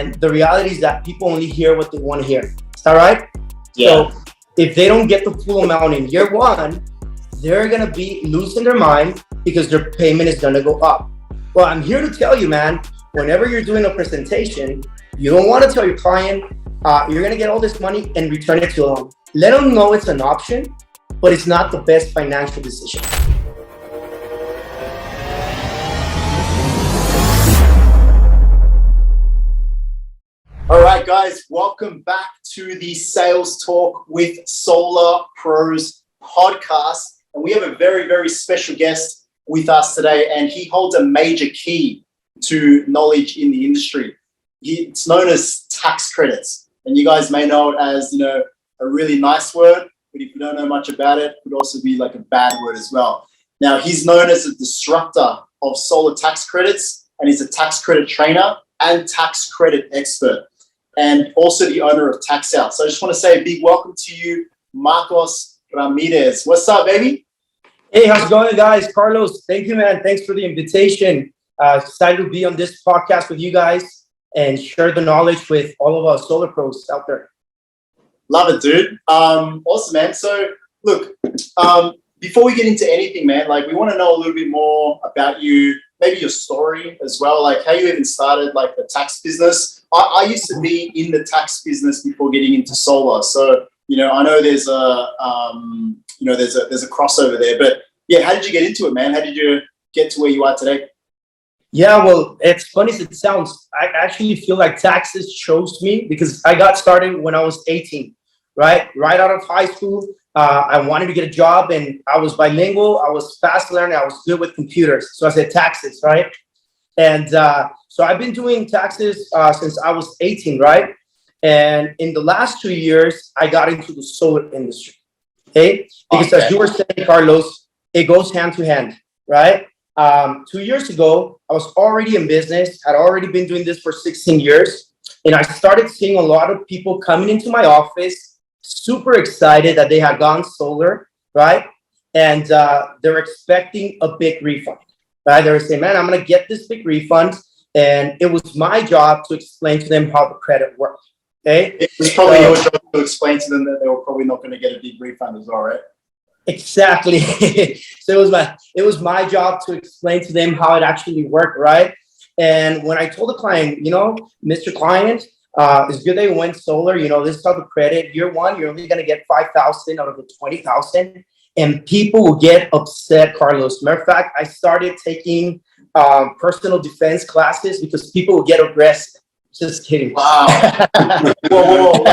And the reality is that people only hear what they want to hear. Is that right? Yeah. So if they don't get the full amount in year one, they're going to be losing their mind because their payment is going to go up. Well, I'm here to tell you, man, whenever you're doing a presentation, you don't want to tell your client, you're going to get all this money and return it to them. Let them know it's an option, but it's not the best financial decision. All right, guys, welcome back to the Sales Talk with Solar Pros podcast. And we have a very, very special guest with us today, and he holds a major key to knowledge in the industry. It's known as tax credits. And you guys may know it as, a really nice word, but if you don't know much about it, it could also be like a bad word as well. Now, he's known as a disruptor of solar tax credits, and he's a tax credit trainer and tax credit expert, and also the owner of Tax Out. So I just want to say a big welcome to you, Marcos Ramirez. What's up, baby? Hey, how's it going, guys? Carlos, thank you, man. Thanks for the invitation. Excited to be on this podcast with you guys and share the knowledge with all of our solar pros out there. Love it, dude. Awesome, man. So look, before we get into anything, man, we want to know a little bit more about you, maybe your story as well, how you even started the tax business. I used to be in the tax business before getting into solar. So, I know there's a crossover there, but yeah, how did you get into it, man? How did you get to where you are today? Yeah, well, it's funny as it sounds. I actually feel like taxes chose me because I got started when I was 18, right? Right out of high school. I wanted to get a job and I was bilingual. I was fast learning. I was good with computers. So I said taxes, right? And so I've been doing taxes since I was 18, right? And in the last 2 years, I got into the solar industry, okay? Because as you were saying, Carlos, it goes hand to hand, right? 2 years ago, I was already in business, had already been doing this for 16 years. And I started seeing a lot of people coming into my office, super excited that they had gone solar, right? And they're expecting a big refund, right? They were saying, man, I'm going to get this big refund. And it was my job to explain to them how the credit worked, okay? It was probably your job to explain to them that they were probably not going to get a big refund as well, right? Exactly. So it was my job to explain to them how it actually worked, right? And when I told the client, Mr. Client, it's good that you went solar. This is how the credit. Year one, you're only going to get 5,000 out of the 20,000, and people will get upset, Carlos. Matter of fact, I started taking personal defense classes because people will get aggressive. Just kidding. Wow. Whoa.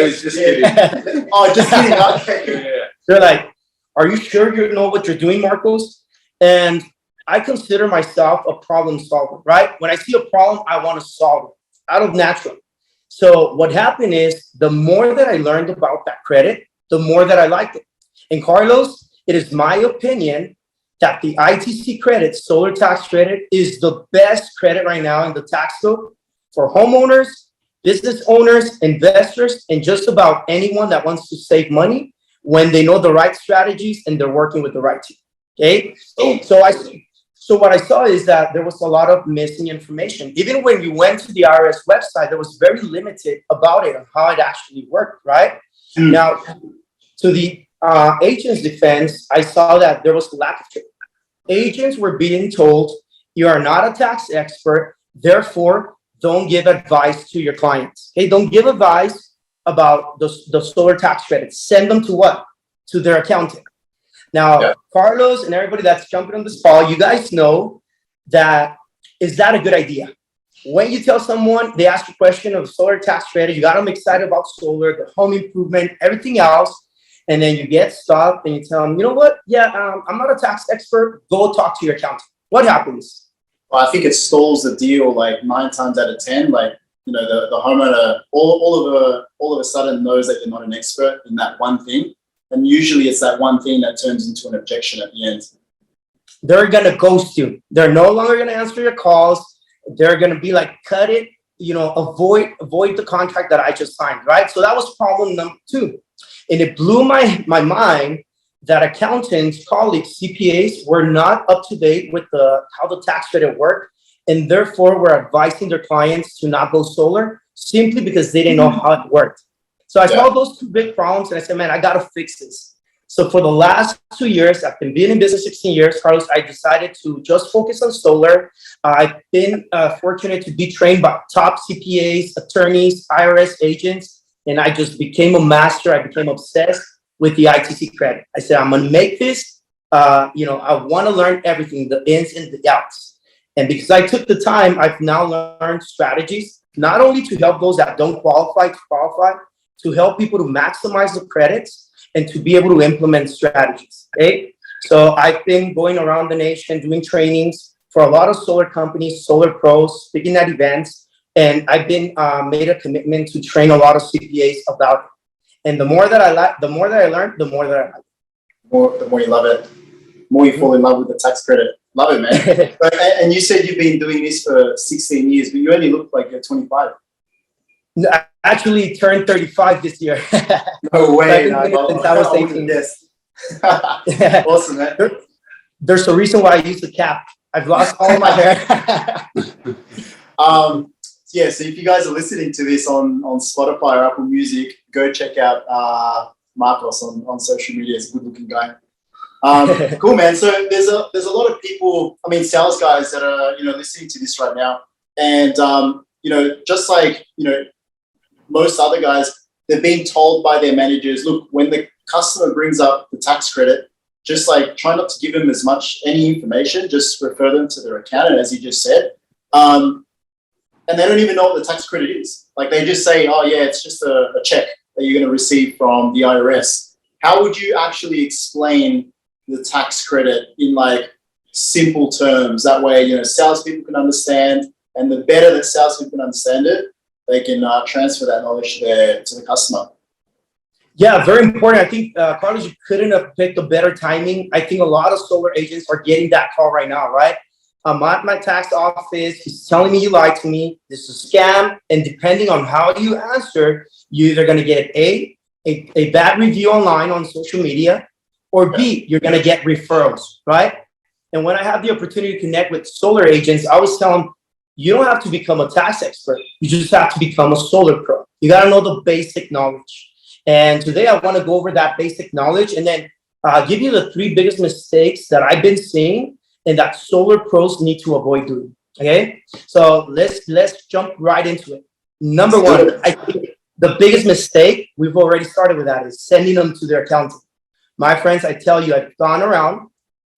Just kidding. Oh, just kidding. Okay. Yeah. They're like, are you sure you know what you're doing, Marcos? And I consider myself a problem solver, right? When I see a problem, I want to solve it out of natural. So what happened is the more that I learned about that credit, the more that I liked it. And Carlos, it is my opinion that the ITC credit, solar tax credit, is the best credit right now in the tax code for homeowners, business owners, investors, and just about anyone that wants to save money when they know the right strategies and they're working with the right team. Okay. So what I saw is that there was a lot of missing information. Even when you went to the IRS website, there was very limited about it and how it actually worked, right? Now, to the agent's defense, I saw that there was a lack of training. Agents were being told, you are not a tax expert, therefore, don't give advice to your clients. Okay, don't give advice about the solar tax credits. Send them to what? To their accountant. Now, Carlos and everybody that's jumping on this call, you guys know that, is that a good idea? When you tell someone, they ask a question of solar tax credit, you got them excited about solar, the home improvement, everything else, and then you get stopped and you tell them, you know what? Yeah, I'm not a tax expert. Go talk to your accountant. What happens? Well, I think it stalls the deal 9 times out of 10. The homeowner all of a sudden knows that you're not an expert in that one thing. And usually it's that one thing that turns into an objection at the end. They're going to ghost you. They're no longer going to answer your calls. They're going to be like, cut it, avoid the contract that I just signed, right? So that was problem number 2. And it blew my mind that accountants, colleagues, CPAs were not up to date with how the tax credit worked, and therefore were advising their clients to not go solar simply because they didn't know how it worked. So I Yeah. saw those two big problems and I said, man, I got to fix this. So for the last 2 years, I've been in business 16 years, Carlos, I decided to just focus on solar. I've been fortunate to be trained by top CPAs, attorneys, IRS agents, and I just became a master. I became obsessed with the ITC credit. I said, I'm going to make this, I want to learn everything, the ins and the outs. And because I took the time, I've now learned strategies, not only to help those that don't qualify to qualify, to help people to maximize the credits and to be able to implement strategies. Okay. So I've been going around the nation doing trainings for a lot of solar companies, solar pros, speaking at events, and I've been made a commitment to train a lot of CPAs about it. And the more that I learn, the more that I like. The more you love it, the more you fall in love with the tax credit. Love it, man. And you said you've been doing this for 16 years, but you only look like you're 25. I actually turned 35 this year. No way. So since I was 18. Yes. Awesome, man. There's a reason why I use the cap. I've lost all my hair. Yeah, so if you guys are listening to this on Spotify or Apple Music, go check out Marcos on social media. He's a good looking guy. Cool, man. So there's a lot of people, sales guys that are, listening to this right now. And, just like, most other guys, they're being told by their managers, look, when the customer brings up the tax credit, just like try not to give them any information, just refer them to their accountant, as you just said. And they don't even know what the tax credit is. Like they just say, oh yeah, it's just a check that you're going to receive from the IRS. How would you actually explain the tax credit in like simple terms? That way, salespeople can understand, and the better that salespeople can understand it, they can transfer that knowledge to the customer. Yeah, very important. I think, Carlos, you couldn't have picked a better timing. I think a lot of solar agents are getting that call right now, right? I'm at my tax office. He's telling me you lied to me. This is a scam. And depending on how you answer, you're either going to get a bad review online on social media, or B, you're going to get referrals, right? And when I have the opportunity to connect with solar agents, I always tell them, you don't have to become a tax expert. You just have to become a solar pro. You got to know the basic knowledge. And today I want to go over that basic knowledge and then give you the 3 biggest mistakes that I've been seeing and that solar pros need to avoid doing. Okay, so let's jump right into it. Number 1, I think the biggest mistake, we've already started with that, is sending them to their accountant. My friends, I tell you, I've gone around,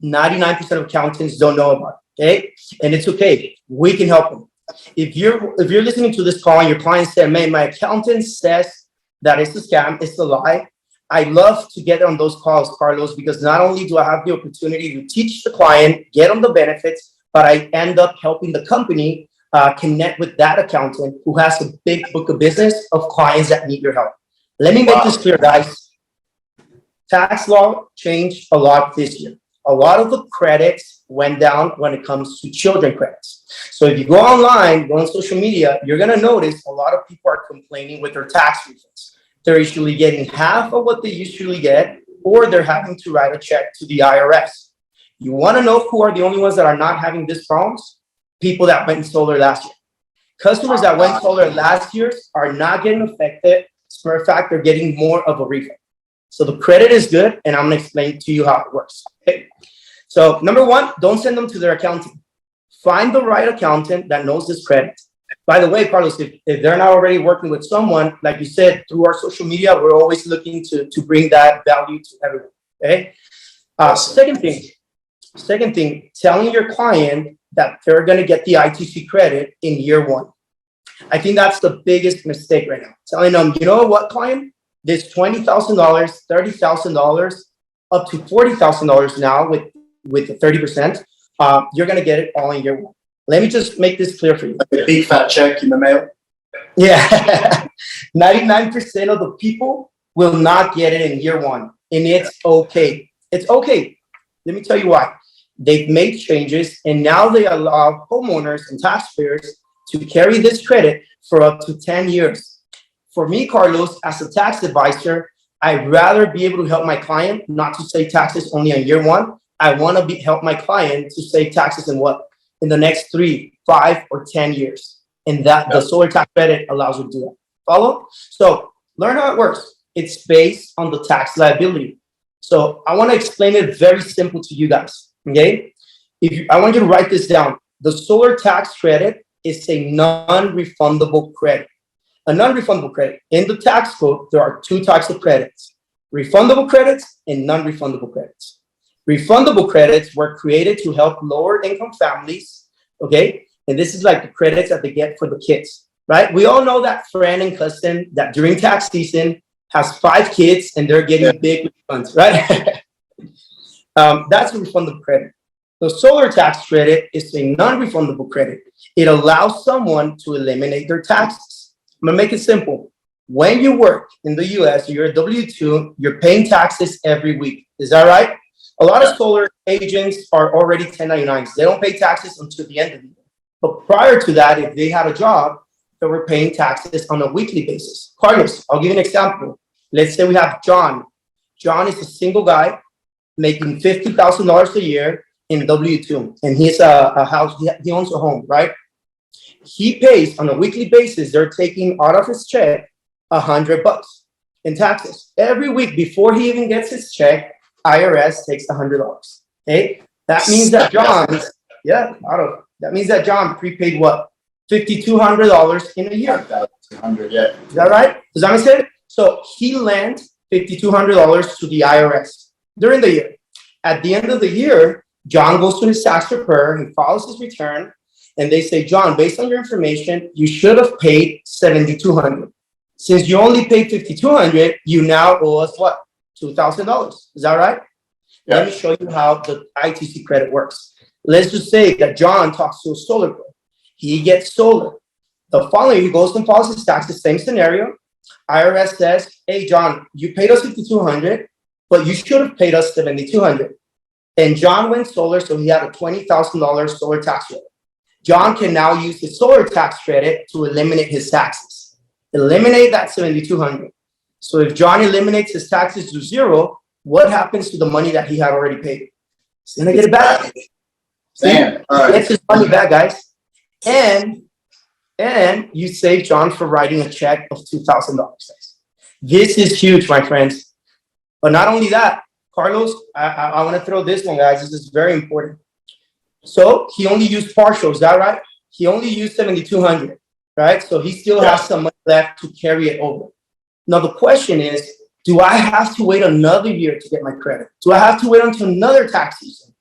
99% of accountants don't know about it, okay? And it's okay, we can help them. If you're listening to this call and your client said, man, my accountant says that it's a scam, it's a lie, I love to get on those calls, Carlos, because not only do I have the opportunity to teach the client, get them the benefits, but I end up helping the company connect with that accountant who has a big book of business of clients that need your help. Let me make this clear, guys. Tax law changed a lot this year. A lot of the credits went down when it comes to children credits. So if you go online, go on social media, you're going to notice a lot of people are complaining with their tax refunds. They're usually getting half of what they usually get, or they're having to write a check to the IRS. You want to know who are the only ones that are not having these problems? People that went solar last year. Customers that went solar last year are not getting affected. As a matter of fact, they're getting more of a refund. So the credit is good, and I'm going to explain to you how it works. Okay. So number 1, don't send them to their accountant. Find the right accountant that knows this credit. By the way, Carlos, if they're not already working with someone, like you said, through our social media, we're always looking to bring that value to everyone. Okay. Second thing, telling your client that they're going to get the ITC credit in year 1. I think that's the biggest mistake right now. Telling them, you know what, client, this $20,000, $30,000, up to $40,000 now with the 30%, you're going to get it all in year 1. Let me just make this clear for you. Like a big fat check in the mail. Yeah. 99% of the people will not get it in year 1. And it's okay. It's okay. Let me tell you why. They've made changes, and now they allow homeowners and taxpayers to carry this credit for up to 10 years. For me, Carlos, as a tax advisor, I'd rather be able to help my client not to save taxes only on year 1. I want to help my client to save taxes in the next 3, 5, or 10 years. and that the solar tax credit allows you to do that. Follow? So learn how it works. It's based on the tax liability. So I want to explain it very simple to you guys. Okay? I want you to write this down. The solar tax credit is a non-refundable credit. A non-refundable credit. In the tax code, there are two types of credits: refundable credits and non-refundable credits. Refundable credits were created to help lower income families, okay? And this is like the credits that they get for the kids, right? We all know that friend and cousin that during tax season has 5 kids and they're getting big refunds, right? That's a refundable credit. The solar tax credit is a non-refundable credit. It allows someone to eliminate their taxes. I'm gonna make it simple. When you work in the US, you're a W-2, you're paying taxes every week. Is that right? A lot of solar agents are already 1099s. They don't pay taxes until the end of the year. But prior to that, if they had a job, they were paying taxes on a weekly basis. Carlos, I'll give you an example. Let's say we have John. John is a single guy making $50,000 a year in W-2, and he's a house, he owns a home, right? He pays on a weekly basis, they're taking out of his check $100 in taxes. Every week before he even gets his check, IRS takes $100. Okay, that means that John, that means that John prepaid what? $5,200 in a year. 200, yeah. Is that right? Does that make sense? So he lent $5,200 to the IRS during the year. At the end of the year, John goes to his tax preparer, he files his return, and they say, John, based on your information, you should have paid $7,200. Since you only paid $5,200, you now owe us what? $2,000. Is that right? Yeah. Let me show you how the ITC credit works. Let's just say that John talks to a solar pro. He gets solar. The following, he goes and files his taxes, same scenario. IRS says, hey, John, you paid us $5,200, but you should have paid us $7,200. And John went solar, so he had a $20,000 solar tax credit. John can now use his solar tax credit to eliminate his taxes. Eliminate that $7,200. So if John eliminates his taxes to zero, what happens to the money that he had already paid? He's gonna get it back. Damn. All right. Gets his money back, guys. And you save John for writing a check of $2,000. This is huge, my friends. But not only that, Carlos, I want to throw this one, guys. This is very important. So he only used partial, is that right? He only used $7,200, right? So he still has some money left to carry it over. Now the question is, do I have to wait another year to get my credit? Do I have to wait until another tax season?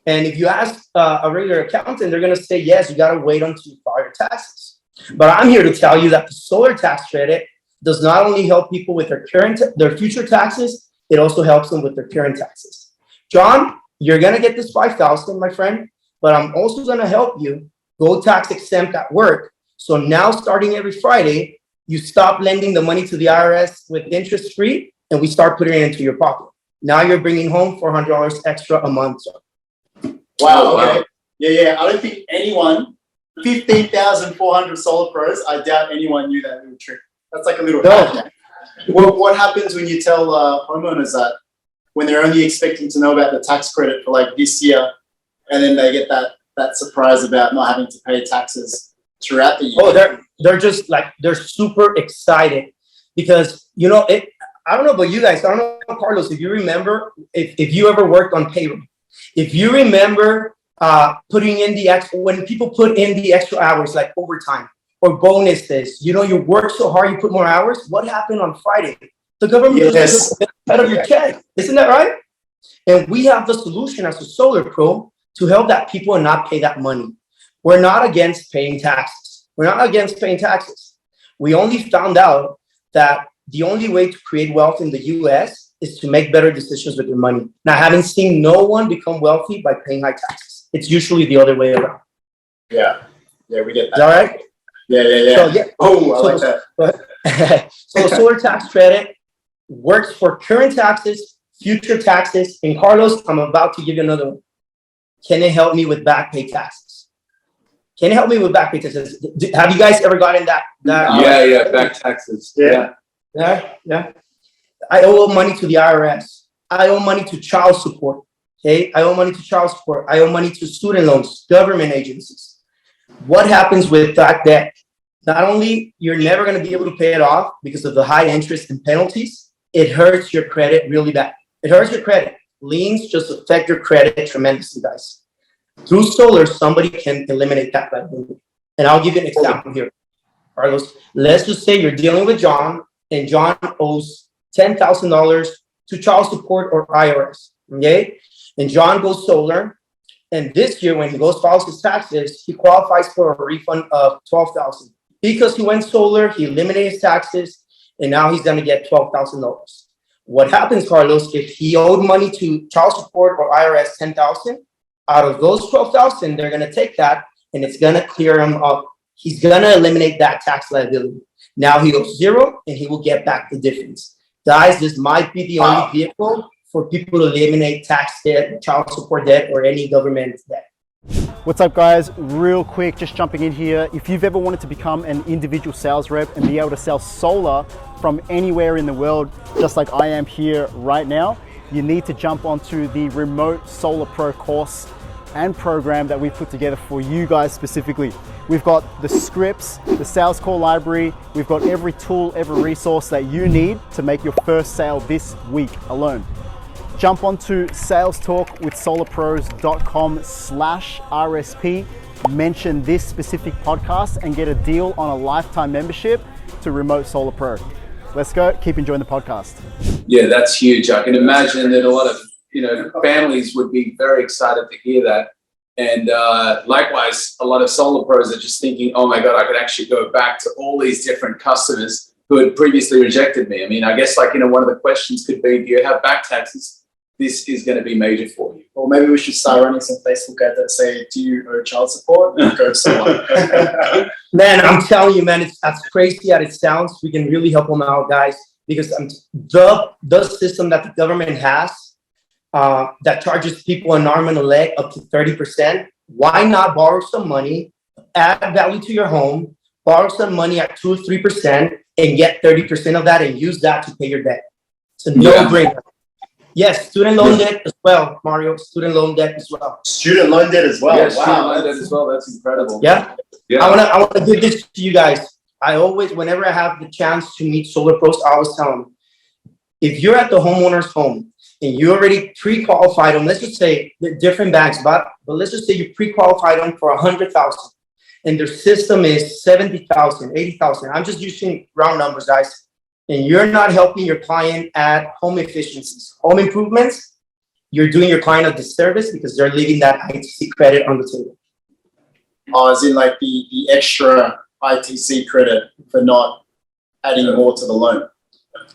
And if you ask a regular accountant, they're going to say, yes, you got to wait until you file your taxes. But I'm here to tell you that the solar tax credit does not only help people with their future taxes, it also helps them with their current taxes. John, you're going to get this $5,000, my friend, but I'm also going to help you go tax exempt at work. So now starting every Friday, you stop lending the money to the IRS with interest free, and we start putting it into your pocket. Now you're bringing home $400 extra a month. Wow. Okay. Yeah. I don't think anyone, 15,400 solar pros, I doubt anyone knew that little trick. That's like a little hack. What happens when you tell homeowners that when they're only expecting to know about the tax credit for like this year, and then they get that surprise about not having to pay taxes throughout the year? Oh, they're just like, they're super excited because, you know, I don't know about you guys. I don't know, Carlos, if you remember, if you ever worked on payroll, if you remember putting in when people put in the extra hours, like overtime or bonuses, you know, you work so hard, you put more hours. What happened on Friday? The government just took out of your check. Isn't that right? And we have the solution as a solar pro to help that people not pay that money. We're not against paying taxes. We're not against paying taxes. We only found out that the only way to create wealth in the US is to make better decisions with your money. Now, I haven't seen no one become wealthy by paying high taxes. It's usually the other way around. Yeah, we get that. Is that all right? Yeah. I like that. So solar tax credit works for current taxes, future taxes, and Carlos, I'm about to give you another one. Can it help me with back pay taxes? Can it help me with back pay taxes? Have you guys ever gotten that? Yeah, back taxes. Yeah. I owe money to the IRS. I owe money to child support. Okay, I owe money to child support. I owe money to student loans, government agencies. What happens with that debt? Not only you're never going to be able to pay it off because of the high interest and penalties, it hurts your credit really bad. It hurts your credit. Liens just affect your credit tremendously, guys. Through solar, somebody can eliminate that liability. And I'll give you an example here, Carlos. Let's just say you're dealing with John, and John owes $10,000 to child support or IRS. Okay, and John goes solar, and this year when he goes files his taxes, he qualifies for a refund of $12,000 because he went solar. He eliminated his taxes, and now he's going to get $12,000. What happens, Carlos, if he owed money to child support or IRS 10,000, out of those 12,000, they're going to take that and it's going to clear him up. He's going to eliminate that tax liability. Now he owes zero and he will get back the difference. Guys, this might be the only vehicle for people to eliminate tax debt, child support debt, or any government debt. What's up, guys? Real quick, just jumping in here. If you've ever wanted to become an individual sales rep and be able to sell solar from anywhere in the world, just like I am here right now, you need to jump onto the Remote Solar Pro course and program that we've put together for you guys specifically. We've got the scripts, the sales call library, we've got every tool, every resource that you need to make your first sale this week alone. Jump onto salestalkwithsolarpros.com/RSP, mention this specific podcast and get a deal on a lifetime membership to Remote Solar Pro. Let's go, keep enjoying the podcast. Yeah, that's huge. I can imagine that a lot of families would be very excited to hear that. And likewise, a lot of solar pros are just thinking, oh my God, I could actually go back to all these different customers who had previously rejected me. I mean, I guess one of the questions could be, do you have back taxes? This is going to be major for you. Or maybe we should start running some Facebook ads that say, do you owe child support? And go solar. Man, I'm telling you, man, it's as crazy as it sounds. We can really help them out, guys, because the system that the government has that charges people an arm and a leg up to 30%. Why not borrow some money, add value to your home, borrow some money at 2 or 3%, and get 30% of that and use that to pay your debt? It's a no-brainer. Yes, student loan debt as well, Mario. Student loan debt as well. Student loan debt as well. Yeah, Wow, student loan debt as well. That's incredible. Yeah. Yeah. I want to give this to you guys. I always, whenever I have the chance to meet solar pros, I always tell them, if you're at the homeowner's home and you already pre-qualified them, let's just say different banks, but let's just say you pre-qualified them for 100,000 and their system is 70,000, 80,000. I'm just using round numbers, guys. And you're not helping your client add home efficiencies, home improvements, you're doing your client a disservice because they're leaving that ITC credit on the table. As in like the extra ITC credit for not adding more to the loan.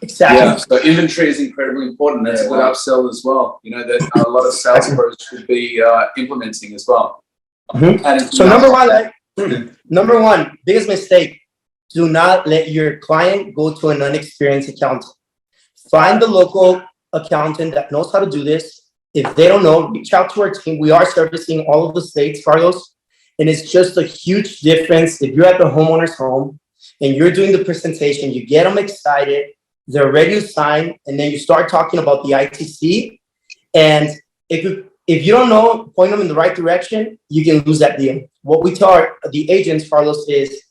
Exactly. Yeah, so inventory is incredibly important. That's a good upsell as well. That a lot of sales pros should be implementing as well. Mm-hmm. So number one, biggest mistake. Do not let your client go to an unexperienced accountant. Find the local accountant that knows how to do this. If they don't know, reach out to our team. We are servicing all of the states, Carlos. And it's just a huge difference. If you're at the homeowner's home and you're doing the presentation, you get them excited, they're ready to sign, and then you start talking about the ITC. And if you don't know, point them in the right direction, you can lose that deal. What we tell the agents, Carlos, is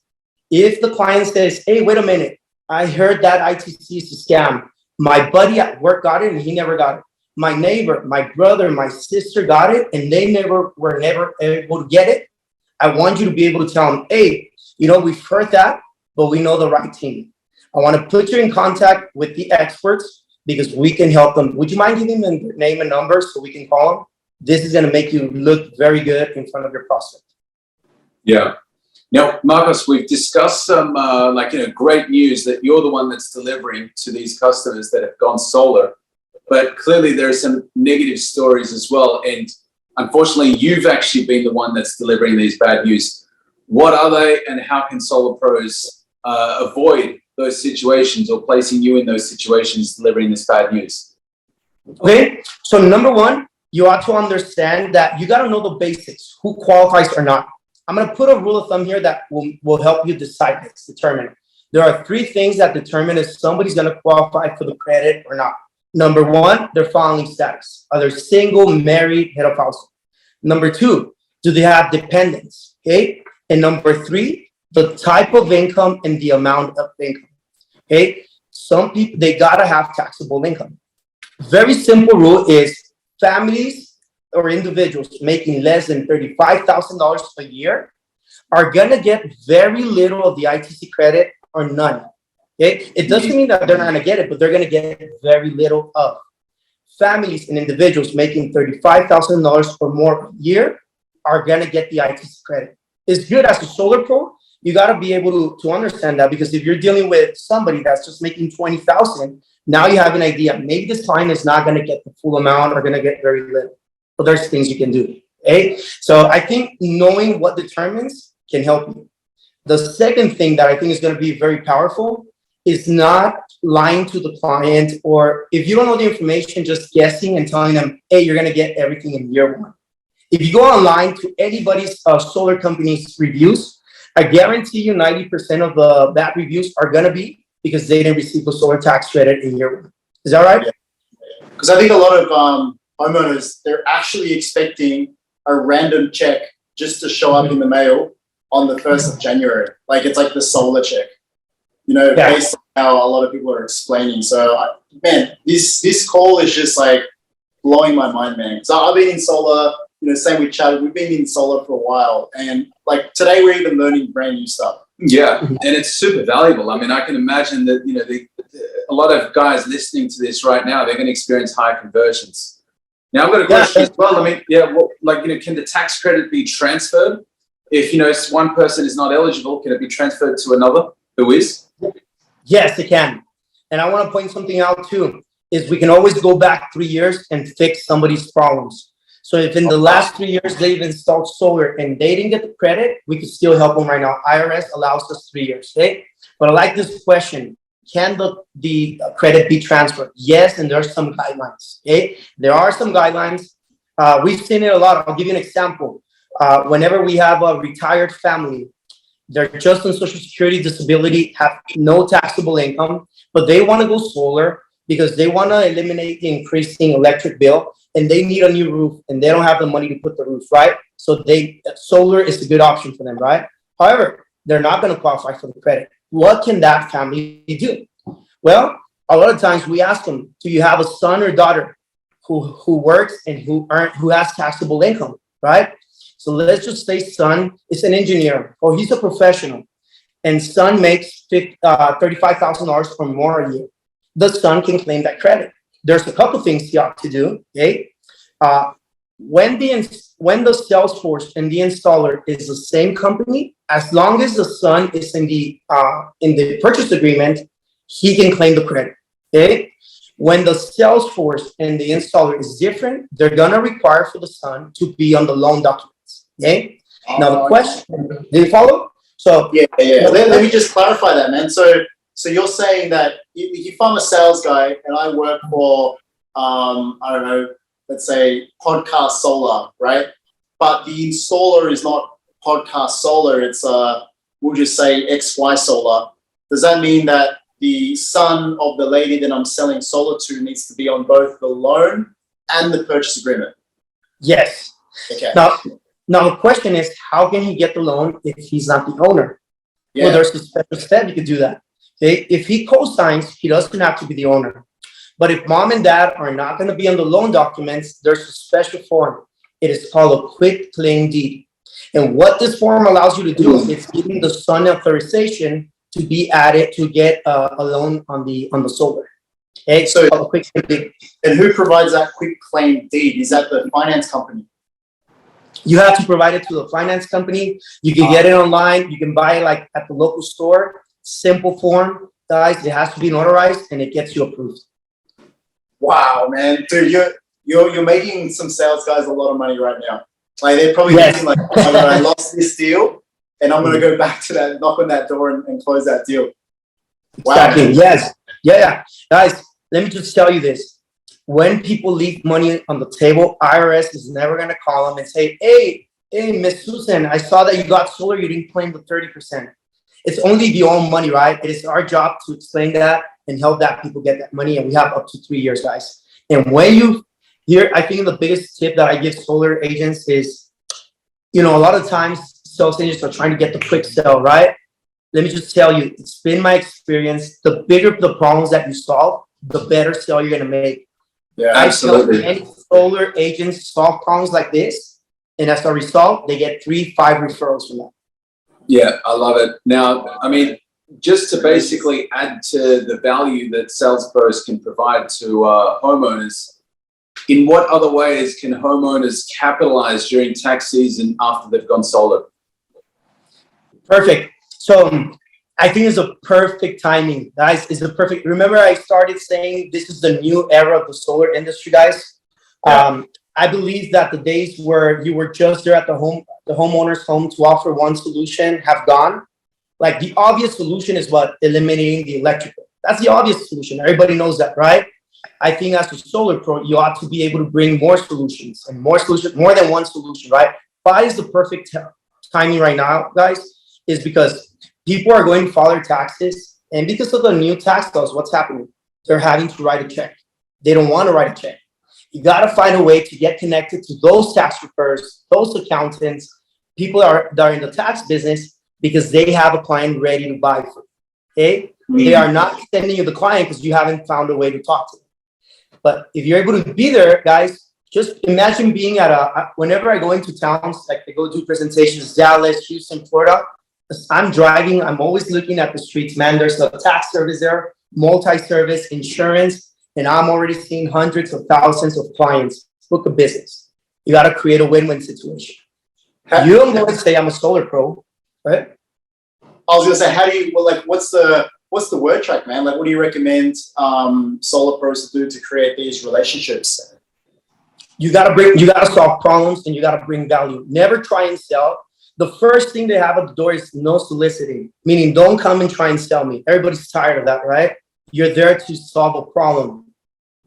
if the client says, hey, wait a minute, I heard that ITC is a scam. My buddy at work got it and he never got it. My neighbor, my brother, my sister got it and they were never able to get it. I want you to be able to tell them, hey, we've heard that, but we know the right team. I want to put you in contact with the experts because we can help them. Would you mind giving them their name and number so we can call them? This is going to make you look very good in front of your prospect. Yeah. Now, Marcos, we've discussed some great news that you're the one that's delivering to these customers that have gone solar. But clearly there are some negative stories as well. And unfortunately, you've actually been the one that's delivering these bad news. What are they and how can solar pros avoid those situations or placing you in those situations delivering this bad news? Okay, so number one, you ought to understand that you got to know the basics, who qualifies or not. I'm going to put a rule of thumb here that will help you determine. There are 3 things that determine if somebody's going to qualify for the credit or not. Number 1, their filing status. Are they single, married, head of household? Number 2, do they have dependents? Okay. And number three, the type of income and the amount of income. Okay. Some people, they gotta have taxable income. Very simple rule is families or individuals making less than $35,000 a year are gonna get very little of the ITC credit or none. Okay. It doesn't mean that they're not gonna get it, but they're gonna get very little of. Families and individuals making $35,000 or more a year are gonna get the ITC credit. It's good as a solar pro. You got to be able to understand that, because if you're dealing with somebody that's just making 20,000, now you have an idea. Maybe this client is not going to get the full amount or going to get very little. But there's things you can do. Okay? So I think knowing what determines can help you. The second thing that I think is going to be very powerful is not lying to the client, or if you don't know the information, just guessing and telling them, hey, you're going to get everything in year one. If you go online to anybody's solar company's reviews, I guarantee you 90% of the bad reviews are going to be because they didn't receive a solar tax credit in year one. Is that right? Because I think a lot of homeowners, they're actually expecting a random check just to show up in the mail on the 1st of January. Like it's like the solar check, based on how a lot of people are explaining. So, man, this call is just like blowing my mind, man. So I've been in solar. Same with Chad, we've been in solar for a while, and like today we're even learning brand new stuff. Yeah, and it's super valuable. I mean, I can imagine that, a lot of guys listening to this right now, they're going to experience high conversions. Now, I've got a question as well. I mean, can the tax credit be transferred? If, one person is not eligible, can it be transferred to another who is? Yes, it can. And I want to point something out too, is we can always go back 3 years and fix somebody's problems. So if in the last 3 years they've installed solar and they didn't get the credit, we could still help them right now. IRS allows us 3 years, okay? But I like this question. Can the credit be transferred? Yes, and there are some guidelines, okay? There are some guidelines. We've seen it a lot. I'll give you an example. Whenever we have a retired family, they're just on Social Security disability, have no taxable income, but they want to go solar because they want to eliminate the increasing electric bill, and they need a new roof, and they don't have the money to put the roof, right? So solar is a good option for them, right? However, they're not going to qualify for the credit. What can that family do? Well, a lot of times we ask them, do you have a son or daughter who works and who has taxable income, right? So let's just say son is an engineer or he's a professional, and son makes $35,000 or more a year. The son can claim that credit. There's a couple things he ought to do, okay? When the sales force and the installer is the same company, as long as the son is in the purchase agreement, he can claim the credit, okay? When the sales force and the installer is different, they're gonna require for the son to be on the loan documents, okay? Now the question, did you follow? So yeah. Let me just clarify that, man. So you're saying that if I'm a sales guy and I work for, I don't know, let's say Podcast Solar, right? But the installer is not Podcast Solar, it's we'll just say XY Solar. Does that mean that the son of the lady that I'm selling solar to needs to be on both the loan and the purchase agreement? Yes. Okay. Now the question is, how can he get the loan if he's not the owner? Yeah. Well, there's a special step you could do that. Okay? If he co-signs, he doesn't have to be the owner. But if mom and dad are not going to be on the loan documents, there's a special form. It is called a quick claim deed. And what this form allows you to do is it's giving the son authorization to be added to get a loan on the solar. Okay, so a quick claim deed. And who provides that quick claim deed? Is that the finance company? You have to provide it to the finance company. You can get it online. You can buy it like at the local store. Simple form, guys. It has to be notarized and it gets you approved. Wow, man, dude, you're making some sales guys a lot of money right now. Like they're probably thinking like, I lost this deal, and I'm gonna go back to that, knock on that door, and close that deal. Wow. Exactly. Yes. Yeah. Guys, let me just tell you this. When people leave money on the table, IRS is never gonna call them and say, hey, Miss Susan, I saw that you got solar, you didn't claim the 30%. It's only if you own money, right? It is our job to explain that and help that people get that money. And we have up to 3 years, guys. And when you hear, I think the biggest tip that I give solar agents is, a lot of times sales agents are trying to get the quick sell, right? Let me just tell you, it's been my experience. The bigger the problems that you solve, the better sale you're gonna make. Yeah, I absolutely. tell any solar agents solve problems like this, and as a result, they get 3-5 referrals from that. Yeah, I love it. Now, I mean, just to basically add to the value that sales pros can provide to homeowners, in what other ways can homeowners capitalize during tax season after they've gone solar? Perfect. So I think it's a perfect timing, guys. It's a perfect. Remember, I started saying this is the new era of the solar industry, guys. Yeah. I believe that the days where you were just there at the homeowner's home to offer one solution have gone. Like the obvious solution is what? Eliminating the electrical. That's the obvious solution. Everybody knows that, right? I think as a solar pro, you ought to be able to bring more solutions, more than one solution, right? Why is the perfect timing right now, guys? Is because people are going to file their taxes, and because of the new tax laws, what's happening? They're having to write a check. They don't want to write a check. You got to find a way to get connected to those tax preparers, those accountants, people that are in the tax business, because they have a client ready to buy for. Okay, they are not sending you the client because you haven't found a way to talk to them. But if you're able to be there, guys, just imagine being at whenever I go into towns, like I go do presentations, Dallas, Houston, Florida, I'm driving, I'm always looking at the streets, man. There's a tax service there, multi-service, insurance, and I'm already seeing hundreds of thousands of clients book a business. You got to create a win-win situation. You don't go and say I'm a solar pro, right? I was gonna say, how do you? Well, like, what's the word track, man? Like, what do you recommend solar pros to do to create these relationships? You gotta solve problems, and you gotta bring value. Never try and sell. The first thing they have at the door is no soliciting, meaning don't come and try and sell me. Everybody's tired of that, right? You're there to solve a problem.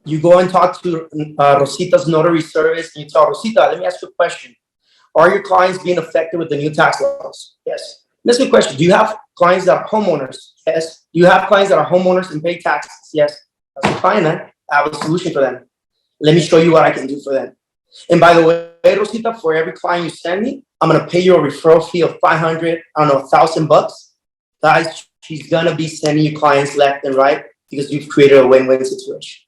You go and talk to Rosita's notary service, and you tell Rosita, let me ask you a question. Are your clients being affected with the new tax laws? Yes. Let's ask you a question. Do you have clients that are homeowners? Yes. Do you have clients that are homeowners and pay taxes? Yes. That's fine, man. I have a solution for them. Let me show you what I can do for them. And by the way, Rosita, for every client you send me, I'm gonna pay you a referral fee of $1,000. Guys, she's gonna be sending you clients left and right because you've created a win-win situation.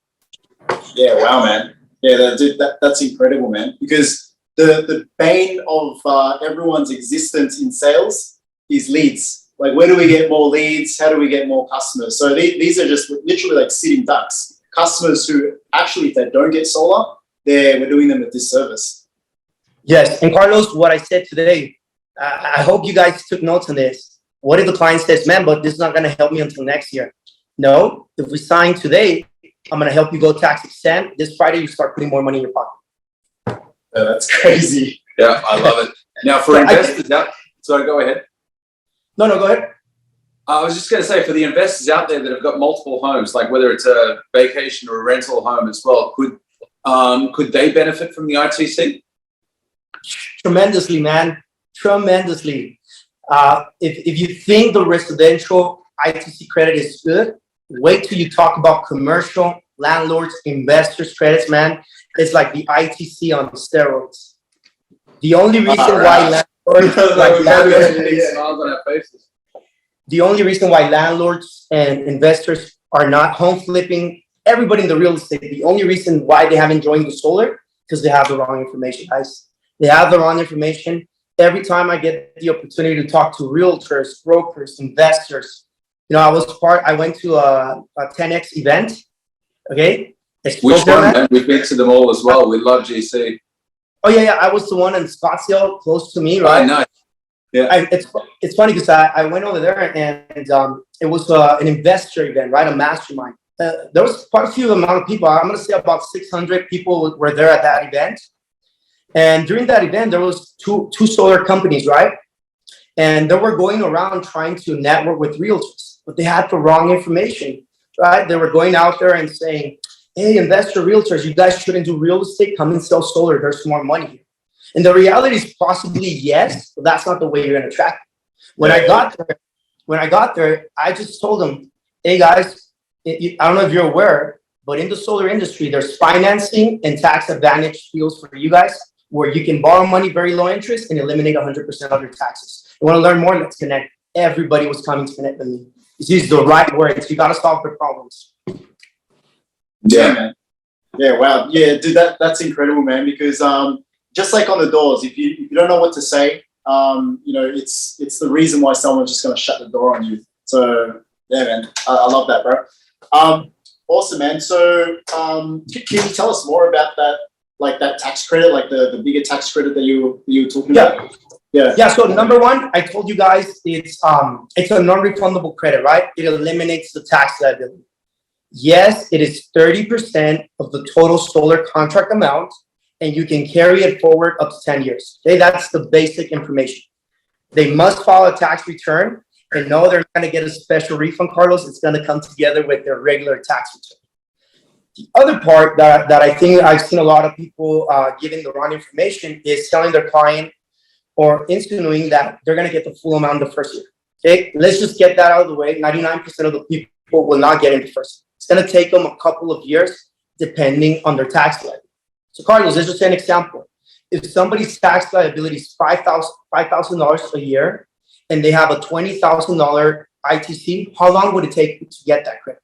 Yeah, wow, man. Yeah, that's incredible, man. Because the bane of everyone's existence in sales is leads. Like, where do we get more leads? How do we get more customers? So these are just literally like sitting ducks. Customers who actually, if they don't get solar, we're doing them a disservice. Yes, and Carlos, what I said today, I hope you guys took notes on this. What if the client says, man, but this is not going to help me until next year? No, if we sign today, I'm going to help you go tax exempt. This Friday, you start putting more money in your pocket. Oh, that's crazy. Yeah, I love it. Now, for investors out, sorry, go ahead. No, go ahead. I was just going to say, for the investors out there that have got multiple homes, like whether it's a vacation or a rental home as well, could they benefit from the ITC? Tremendously, man. Tremendously. If you think the residential ITC credit is good, wait till you talk about commercial landlords, investors credits, man. It's like the ITC on steroids. The only reason why the only reason why landlords and investors are not home flipping, everybody in the real estate, the only reason why they haven't joined the solar, because they have the wrong information, guys. They have the wrong information. Every time I get the opportunity to talk to realtors, brokers, investors, you know, I went to a 10X event, okay? Which one? We've been to them all as well. We love GC. Oh, yeah, I was the one in Scottsdale, close to me, right? Oh, nice. Yeah. It's funny because I went over there and it was an investor event, right? A mastermind. There was quite a few amount of people. I'm going to say about 600 people were there at that event. And during that event, there was two solar companies, right? And they were going around trying to network with realtors, but they had the wrong information, right? They were going out there and saying, hey, investor realtors, you guys shouldn't do real estate. Come and sell solar. There's more money here. And the reality is possibly yes, but that's not the way you're going to track it. When I got there, I just told them, hey guys, I don't know if you're aware, but in the solar industry, there's financing and tax advantage deals for you guys. where you can borrow money very low interest and eliminate 100% of your taxes. You want to learn more? Let's connect. Everybody was coming to connect with me. Use the right words. You got to solve their problems. Yeah, man. Yeah, wow. Yeah, dude, that's incredible, man. Because just like on the doors, if you don't know what to say, it's the reason why someone's just gonna shut the door on you. So yeah, man, I love that, bro. Awesome, man. So can you tell us more about that, like that tax credit, like the bigger tax credit that you were talking about? Yeah. So number one, I told you guys it's a non-refundable credit, right? It eliminates the tax liability. Yes, it is 30% of the total solar contract amount, and you can carry it forward up to 10 years. Okay, that's the basic information. They must file a tax return, and no, they're going to get a special refund, Carlos. It's going to come together with their regular tax return. The other part that I think I've seen a lot of people giving the wrong information is telling their client or insinuating that they're going to get the full amount the first year. Okay, let's just get that out of the way. 99% of the people will not get it the first year. It's going to take them a couple of years depending on their tax liability. So Carlos, let's just say an example. If somebody's tax liability is $5,000 a year and they have a $20,000 ITC, how long would it take to get that credit?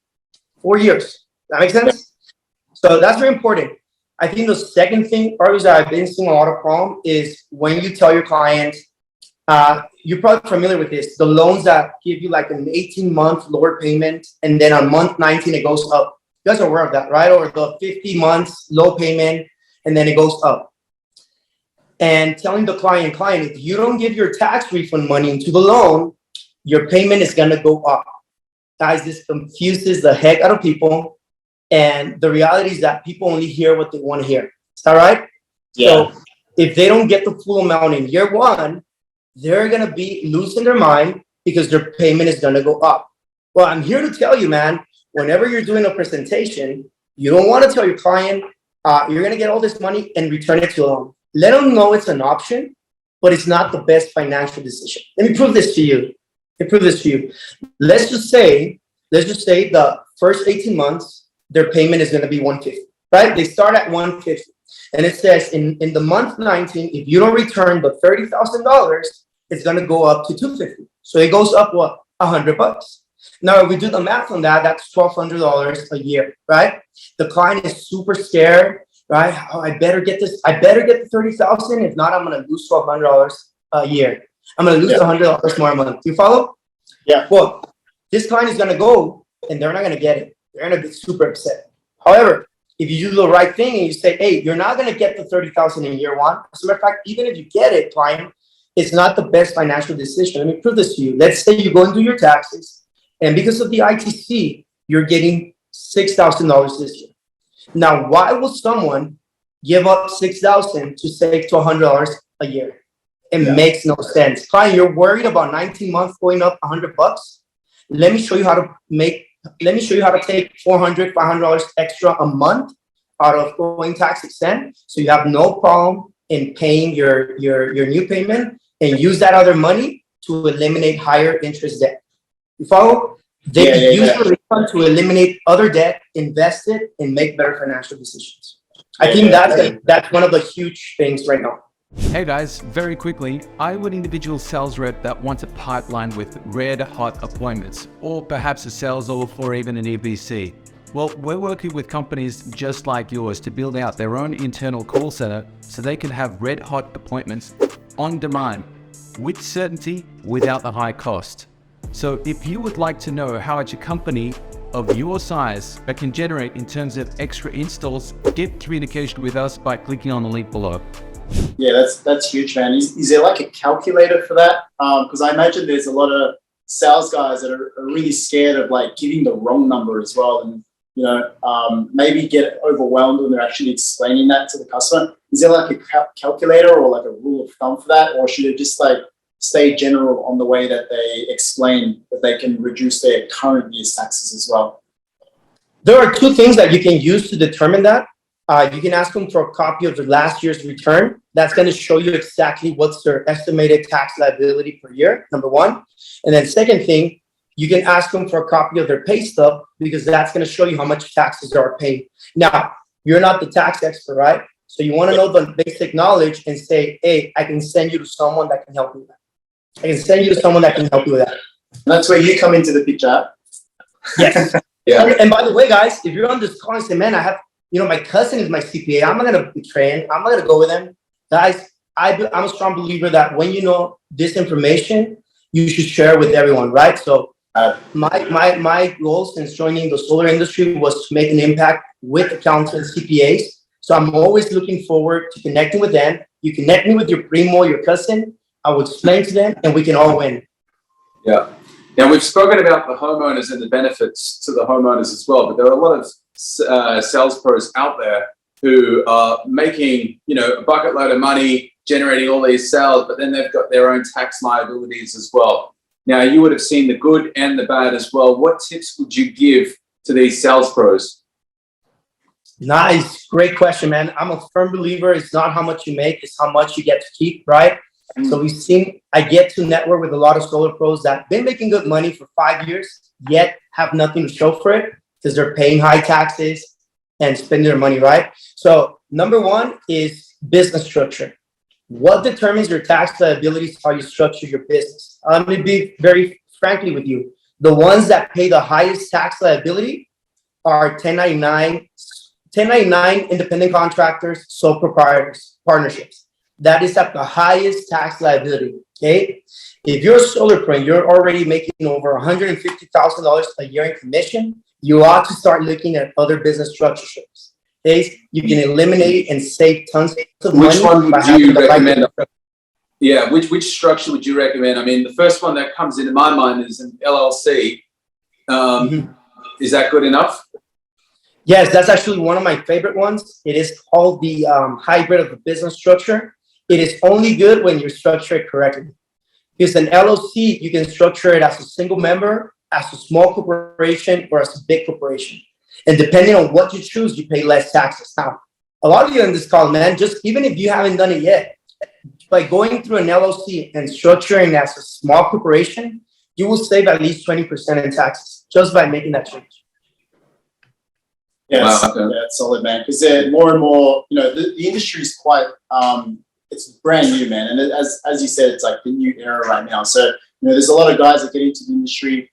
4 years. That makes sense? So that's very important. I think the second thing, Carlos, that I've been seeing a lot of problem is when you tell your client, you're probably familiar with this, the loans that give you like an 18-month lower payment and then on month 19 it goes up. You guys are aware of that, right? Or the 50 months low payment and then it goes up. And telling the client, if you don't give your tax refund money into the loan, your payment is going to go up. Guys, this confuses the heck out of people. And the reality is that people only hear what they want to hear. Is that right? Yeah. So if they don't get the full amount in year one, they're going to be losing their mind because their payment is going to go up. Well, I'm here to tell you, man, whenever you're doing a presentation, you don't want to tell your client, you're going to get all this money and return it to a loan. Let them know it's an option, but it's not the best financial decision. Let me prove this to you. Let's just say the first 18 months, their payment is going to be $150, right? They start at $150. And it says in the month 19, if you don't return the $30,000, it's going to go up to $250. So it goes up, what, $100. Now, if we do the math on that, that's $1,200 a year, right? The client is super scared, right? Oh, I better get this. I better get the 30,000. If not, I'm going to lose $1,200 a year. I'm going to lose $100 more a month. You follow? Yeah. Well, this client is going to go and they're not going to get it. They're going to be super upset. However, if you do the right thing and you say, hey, you're not going to get the 30,000 in year one. As a matter of fact, even if you get it, client, it's not the best financial decision. Let me prove this to you. Let's say you go and do your taxes, and because of the ITC, you're getting $6,000 this year. Now, why would someone give up $6,000 to save to $100 a year? It makes no sense. Client, you're worried about 19 months going up $100. Let me show you how to take $400, $500 extra a month out of going tax exempt, so you have no problem in paying your new payment and use that other money to eliminate higher interest debt. You follow? They use the refund to eliminate other debt, invest it, and make better financial decisions. I think that's one of the huge things right now. Hey guys, very quickly, are you an individual sales rep that wants a pipeline with red hot appointments, or perhaps a sales offer or even an EBC? Well, we're working with companies just like yours to build out their own internal call center so they can have red hot appointments on demand with certainty without the high cost. So if you would like to know how much a company of your size that can generate in terms of extra installs, get communication with us by clicking on the link below. Yeah, that's huge, man. Is there like a calculator for that? Because I imagine there's a lot of sales guys that are really scared of like giving the wrong number as well, and maybe get overwhelmed when they're actually explaining that to the customer. Is there like a calculator or like a rule of thumb for that, or should it just like stay general on the way that they explain that they can reduce their current year's taxes as well? There are two things that you can use to determine that. You can ask them for a copy of their last year's return. That's going to show you exactly what's their estimated tax liability per year, number one. And then second thing, you can ask them for a copy of their pay stub, because that's going to show you how much taxes they are paying. Now, you're not the tax expert, right? So you want to know the basic knowledge and say, hey, I can send you to someone that can help you with that. I can send you to someone that can help you with that. And that's where you come into the picture. Yes. Yeah. And by the way, guys, if you're on this call and say, man, I have, my cousin is my CPA. I'm not going to betray him. I'm not going to go with him. Guys, I'm a strong believer that when you know this information, you should share with everyone, right? So my goal since joining the solar industry was to make an impact with accountants, CPAs. So I'm always looking forward to connecting with them. You connect me with your primo, your cousin. I will explain to them, and we can all win. Yeah. Now, we've spoken about the homeowners and the benefits to the homeowners as well, but there are a lot of sales pros out there who are making, a bucket load of money, generating all these sales, but then they've got their own tax liabilities as well. Now, you would have seen the good and the bad as well. What tips would you give to these sales pros? Nice. Great question, man. I'm a firm believer. It's not how much you make, it's how much you get to keep, right? So I get to network with a lot of solar pros that have been making good money for 5 years, yet have nothing to show for it because they're paying high taxes and spending their money, right? So number one is business structure. What determines your tax liability is how you structure your business. Let me be very frankly with you. The ones that pay the highest tax liability are 1099 independent contractors, sole proprietors, partnerships. That is at the highest tax liability, okay? If you're a solar pro and you're already making over $150,000 a year in commission, you ought to start looking at other business structures, okay? You can eliminate and save tons of money. Which one would you recommend? Yeah, which structure would you recommend? I mean, the first one that comes into my mind is an LLC. Is that good enough? Yes, that's actually one of my favorite ones. It is called the hybrid of the business structure. It is only good when you structure it correctly. Because an LLC, you can structure it as a single member, as a small corporation, or as a big corporation. And depending on what you choose, you pay less taxes. Now, a lot of you on this call, man, just even if you haven't done it yet, by going through an LLC and structuring as a small corporation, you will save at least 20% in taxes just by making that change. Yes, it's solid, man. Because more and more, the industry is quite, it's brand new, man. And as you said, it's like the new era right now. So, there's a lot of guys that get into the industry.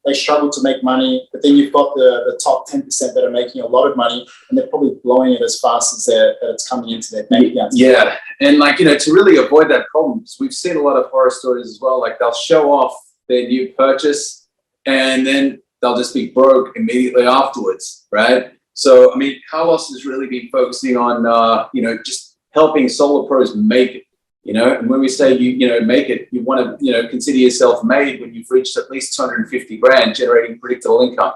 They struggle to make money, but then you've got the top 10% that are making a lot of money, and they're probably blowing it as fast as it's coming into their bank accounts. Yeah, and to really avoid that problem, we've seen a lot of horror stories as well. Like they'll show off their new purchase, and then they'll just be broke immediately afterwards, right? So, I mean, Carlos has really been focusing on, just helping solar pros make it. And when we say make it, you want to consider yourself made when you've reached at least 250 grand generating predictable income.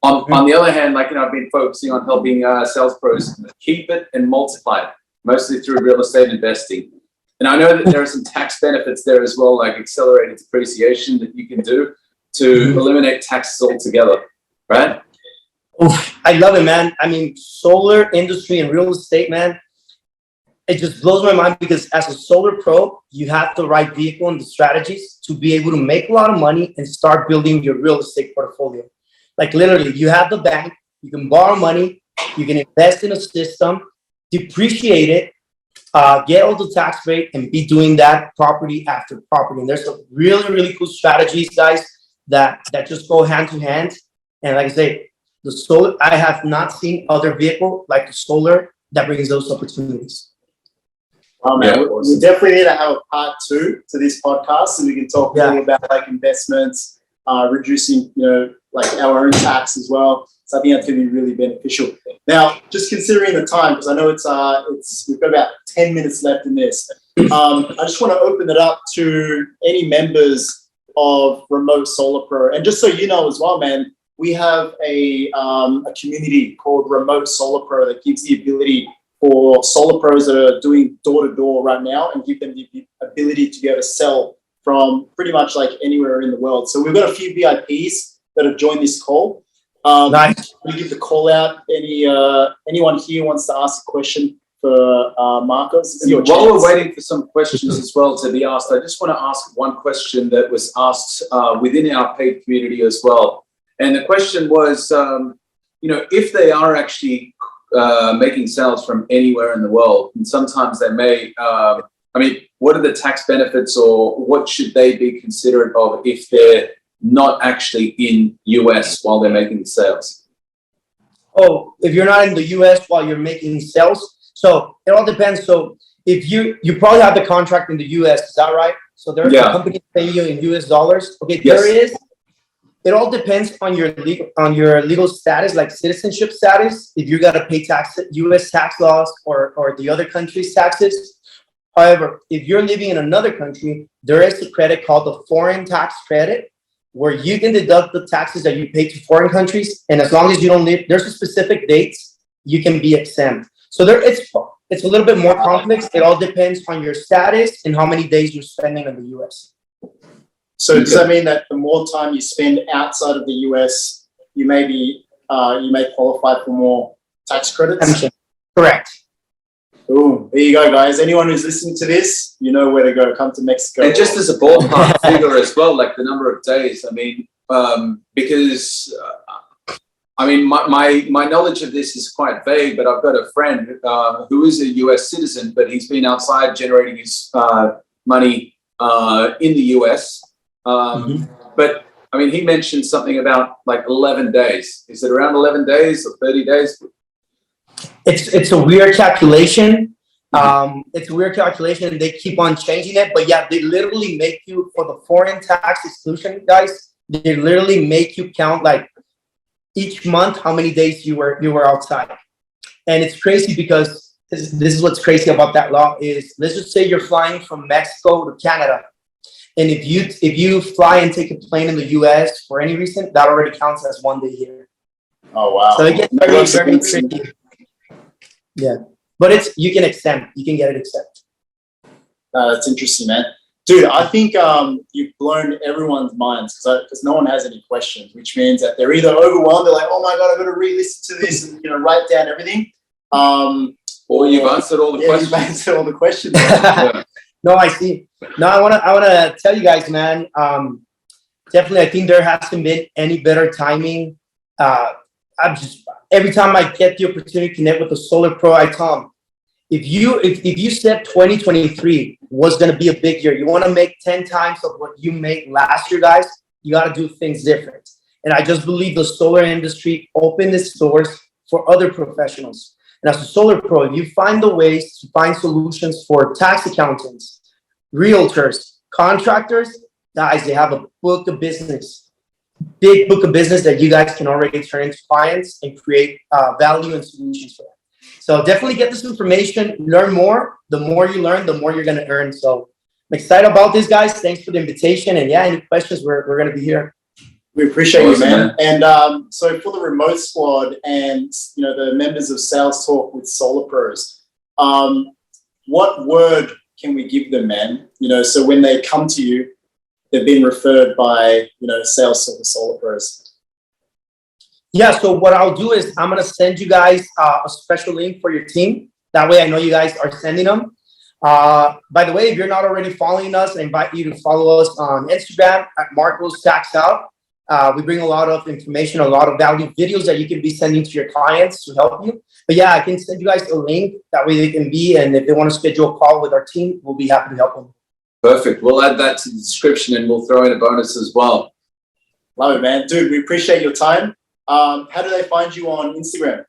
On the other hand, I've been focusing on helping sales pros keep it and multiply it, mostly through real estate investing. And I know that there are some tax benefits there as well, like accelerated depreciation that you can do to eliminate taxes altogether, right? Oof, I love it, man. I mean, solar industry and real estate, man, it just blows my mind because as a solar pro, you have the right vehicle and the strategies to be able to make a lot of money and start building your real estate portfolio. Like literally, you have the bank, you can borrow money, you can invest in a system, depreciate it, get all the tax rate, and be doing that property after property. And there's some really, really cool strategies, guys, that just go hand to hand. And like I say, the solar, I have not seen other vehicle like the solar that brings those opportunities. Oh man, we definitely need to have a part 2 to this podcast so we can talk more about investments, reducing, our own tax as well. So I think that's going to be really beneficial. Now, just considering the time, because I know we've got about 10 minutes left in this. I just want to open it up to any members of Remote Solar Pro. And just so you know as well, man, we have a community called Remote Solar Pro that gives the ability for solar pros that are doing door-to-door right now and give them the ability to be able to sell from pretty much anywhere in the world. So we've got a few VIPs that have joined this call. Nice. We give the call out. Anyone here wants to ask a question for Marcos? While we're waiting for some questions as well to be asked, I just want to ask one question that was asked within our paid community as well. And the question was, if they are actually making sales from anywhere in the world, and sometimes they may. I mean, what are the tax benefits, or what should they be considerate of if they're not actually in US while they're making the sales? Oh, if you're not in the US while you're making sales, so it all depends. So if you probably have the contract in the US, is that right? So there's a company paying you in US dollars. Okay, Yes. there is. It all depends on your legal status, like citizenship status. If you gotta pay tax, US tax laws or the other country's taxes. However, if you're living in another country, there is a credit called the foreign tax credit, where you can deduct the taxes that you pay to foreign countries, and as long as you don't live, there's a specific dates you can be exempt. So it's a little bit more complex. It all depends on your status and how many days you're spending in the US. So does that mean that the more time you spend outside of the US, you may qualify for more tax credits? Correct. Ooh, there you go, guys. Anyone who's listening to this, you know where to go. Come to Mexico. And just as a ballpark figure as well, like the number of days. I mean, because I mean, my knowledge of this is quite vague, but I've got a friend who is a US citizen, but he's been outside generating his money in the US. But I mean, he mentioned something about like 11 days. Is it around 11 days or 30 days? It's a weird calculation. It's a weird calculation. They keep on changing it, but yeah, they literally make you, for the foreign tax exclusion, guys, they literally make you count like each month how many days you were outside. And it's crazy because this is what's crazy about that law is, let's just say you're flying from Mexico to Canada. And if you fly and take a plane in the US for any reason, that already counts as 1 day here. Oh, wow. So it gets very, very tricky. Yeah, but you can get it exempt. That's interesting, man. Dude, I think you've blown everyone's minds because no one has any questions, which means that they're either overwhelmed, they're like, oh my God, I've got to re-listen to this and write down everything. Or you've answered all the questions. You've answered all the questions. No, I see. No, I wanna tell you guys, man. Definitely, I think there hasn't been any better timing. Every time I get the opportunity to connect with a Solar Pro, I tell them, if you said 2023 was going to be a big year, you want to make 10 times of what you made last year, guys, you got to do things different. And I just believe the solar industry opened its doors for other professionals. And as a Solar Pro, if you find the ways to find solutions for tax accountants, realtors, contractors, guys, they have a book of business. Big book of business that you guys can already turn into clients and create value and solutions for them. So definitely get this information, learn more. The more you learn, the more you're going to earn. So I'm excited about this, guys. Thanks for the invitation. And yeah, any questions, we're going to be here. We appreciate you, man. And so for the remote squad and the members of Sales Talk with Solar Pros, what word can we give them, man? So when they come to you, they've been referred by, Sales Talk with Solar Pros. Yeah, so what I'll do is I'm going to send you guys a special link for your team. That way I know you guys are sending them. By the way, if you're not already following us, I invite you to follow us on Instagram at Marcos Tax Out. We bring a lot of information, a lot of value videos that you can be sending to your clients to help you. But yeah, I can send you guys a link. That way they can be, and if they want to schedule a call with our team, we'll be happy to help them. Perfect. We'll add that to the description and we'll throw in a bonus as well. Love it, man. Dude, we appreciate your time. How do they find you on Instagram?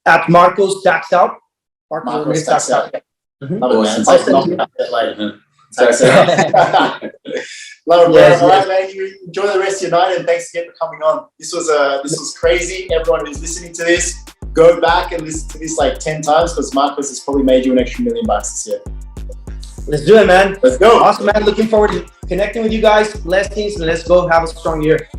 At Marcos Tax Out. Marcos Tax Out. Mm-hmm. Love it, man. I'll send you. Tax Out. Love it, man. All right, man. You enjoy the rest of your night, and thanks again for coming on. This was crazy. Everyone who's listening to this, go back and listen to this like 10 times because Marcos has probably made you an extra $1 million this year. Let's do it, man. Let's go. Awesome, man. Looking forward to connecting with you guys. Blessings, and let's go have a strong year.